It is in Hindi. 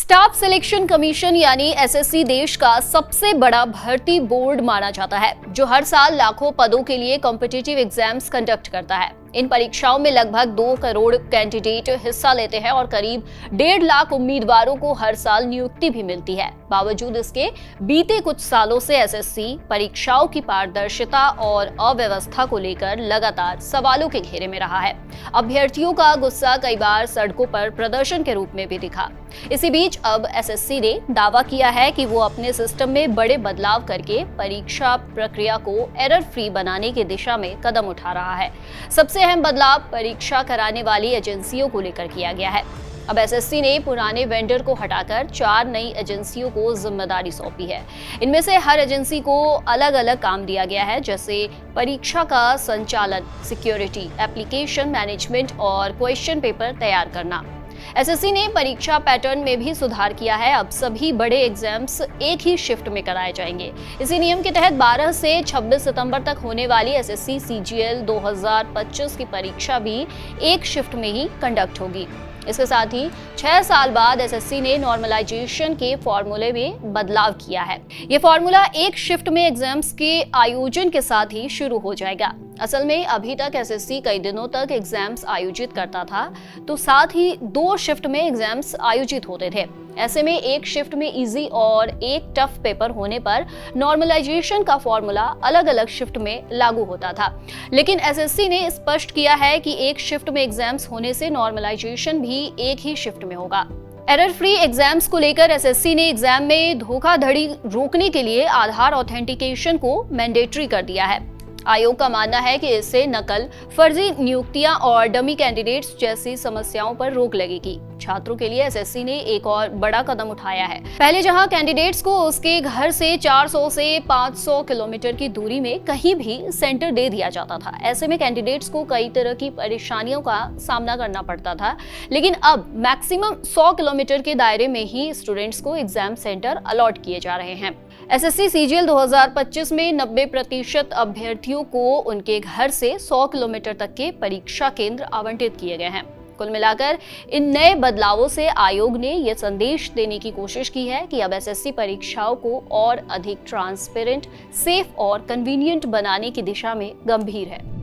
स्टाफ सिलेक्शन कमीशन यानी एसएससी देश का सबसे बड़ा भर्ती बोर्ड माना जाता है, जो हर साल लाखों पदों के लिए कॉम्पिटिटिव एग्जाम्स कंडक्ट करता है। इन परीक्षाओं में लगभग 2 करोड़ कैंडिडेट हिस्सा लेते हैं और करीब 1.5 लाख उम्मीदवारों को हर साल नियुक्ति भी मिलती है। बावजूद इसके बीते कुछ सालों से एसएससी परीक्षाओं की पारदर्शिता और अव्यवस्था को लेकर लगातार सवालों के घेरे में रहा है। अभ्यर्थियों का गुस्सा कई बार सड़कों पर प्रदर्शन के रूप में भी दिखा। इसी बीच अब एसएससी ने दावा किया है कि वो अपने सिस्टम में बड़े बदलाव करके परीक्षा प्रक्रिया को एरर फ्री बनाने की दिशा में कदम उठा रहा है। सबसे अहम बदलाव परीक्षा कराने वाली एजेंसियों को लेकर किया गया है। अब एसएससी ने पुराने वेंडर को हटाकर 4 नई एजेंसियों को जिम्मेदारी सौंपी है। इनमें से हर एजेंसी को अलग अलग काम दिया गया है, जैसे परीक्षा का संचालन, सिक्योरिटी, एप्लीकेशन मैनेजमेंट और क्वेश्चन पेपर तैयार करना। एसएससी ने परीक्षा पैटर्न में भी सुधार किया है। अब सभी बड़े एग्जाम्स एक ही शिफ्ट में कराए जाएंगे। इसी नियम के तहत 12 से 26 सितंबर तक होने वाली एसएससी सीजीएल 2025 की परीक्षा भी एक शिफ्ट में ही कंडक्ट होगी। इसके साथ ही 6 साल बाद एसएससी ने नॉर्मलाइजेशन के फॉर्मूले में बदलाव किया है। ये फॉर्मूला एक शिफ्ट में एग्जाम्स के आयोजन के साथ ही शुरू हो जाएगा। असल में अभी तक एसएससी कई दिनों तक एग्जाम्स आयोजित करता था, तो साथ ही 2 शिफ्ट में एग्जाम्स आयोजित होते थे। ऐसे में एक शिफ्ट में इजी और एक टफ पेपर होने पर नॉर्मलाइजेशन का फॉर्मूला अलग अलग शिफ्ट में लागू होता था। लेकिन एसएससी ने स्पष्ट किया है कि एक शिफ्ट में एग्जाम्स होने से नॉर्मलाइजेशन भी एक ही शिफ्ट में होगा। एरर फ्री एग्जाम्स को लेकर एसएससी ने एग्जाम में धोखाधड़ी रोकने के लिए आधार ऑथेंटिकेशन को मैंडेटरी कर दिया है। आयोग का मानना है कि इससे नकल, फर्जी नियुक्तियां और डमी कैंडिडेट्स जैसी समस्याओं पर रोक लगेगी। छात्रों के लिए एसएससी ने एक और बड़ा कदम उठाया है। पहले जहां कैंडिडेट्स को उसके घर से 400 से 500 किलोमीटर की दूरी में कहीं भी सेंटर दे दिया जाता था। ऐसे में कैंडिडेट्स को कई तरह की परेशानियों का सामना करना पड़ता था। लेकिन अब मैक्सिमम 100 किलोमीटर के दायरे में ही स्टूडेंट्स को एग्जाम सेंटर अलॉट किए जा रहे हैं। एसएससी सीजीएल 2025 में 90% अभ्यर्थियों को उनके घर से 100 किलोमीटर तक के परीक्षा केंद्र आवंटित किए गए हैं। कुल मिलाकर इन नए बदलावों से आयोग ने यह संदेश देने की कोशिश की है कि अब एसएससी परीक्षाओं को और अधिक ट्रांसपेरेंट, सेफ और कन्वीनियंट बनाने की दिशा में गंभीर है।